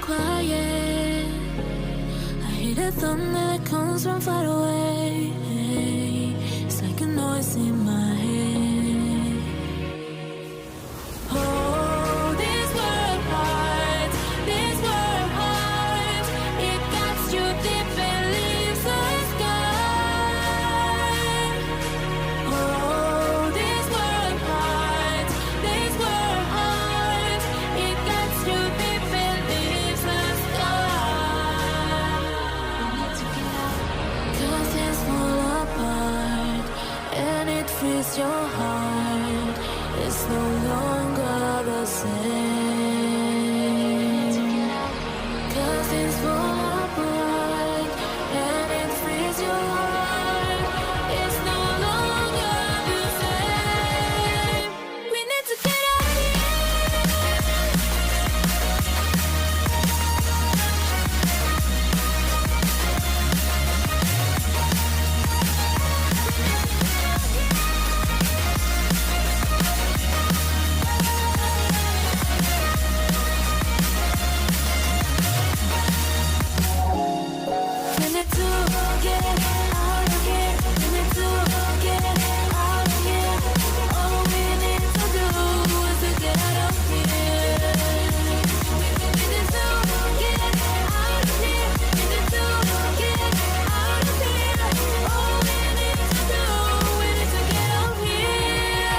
quiet. I hear the thunder that comes from far away. It's like a noise in my head. Oh, this world heart, this world heart, it cuts you deep and leaves the sky. Oh, this world heart, it cuts you deep and leaves the sky. Cause things fall apart and it frees your heart. It's no longer the same. Cause things fall apart and it frees your heart. It's no longer the same. We need to get out of here. We need to get out of here. We need to get out of here. All we need to do is to get out of here. We need to get out of here. We need to get out of here. All we need to do is to get out of here.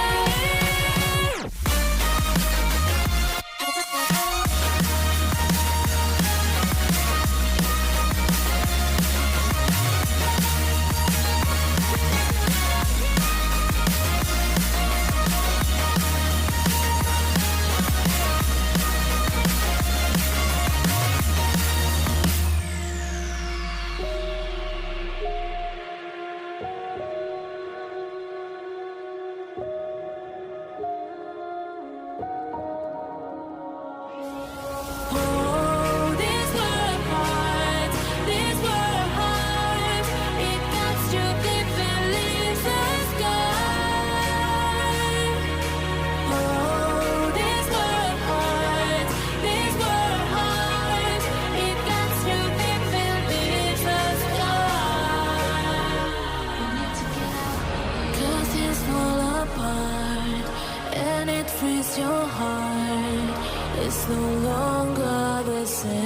Oh, this world heart, it cuts you deep and leaves the sky. Oh, this world heart, it cuts you deep and leaves the sky. Cause things fall apart and it frees your heart. It's no longer the same.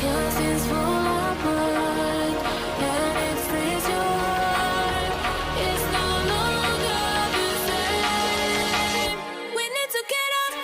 Cause things fall apart and it frees your heart. It's no longer the same. We need to get up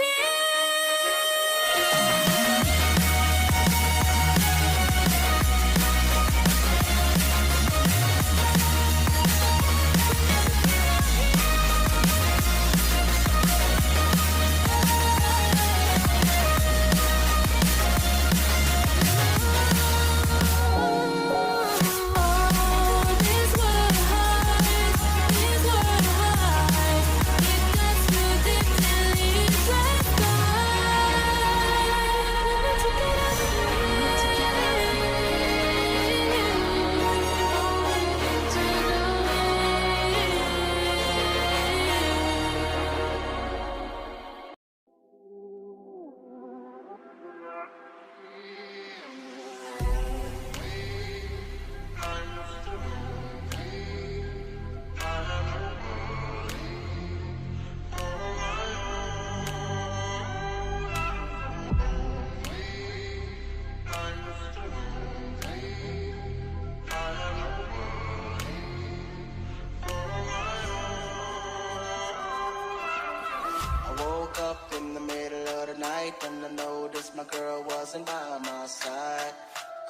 I woke up in the middle of the night and I noticed my girl wasn't by my side.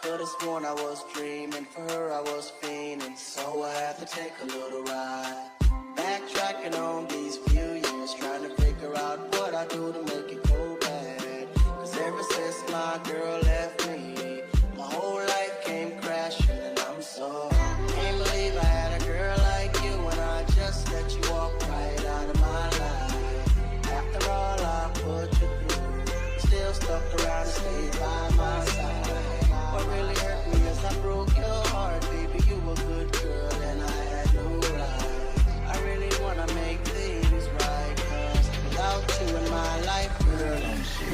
Could've sworn I was dreaming, for her I was fiending, so I had to take a little ride. Backtracking on these few years, trying to figure out what I do to make it go bad. Cause ever since my girl left me, my whole life came crashing and I'm so can't believe I had a girl like you and I just let you walk right out of my life. After all I put you through, you still stuck around and stayed by my side. What really hurt me is I broke your heart, baby. You were a good girl and I had no right. I really wanna make things right, cause without you in my life, girl, I'm shit.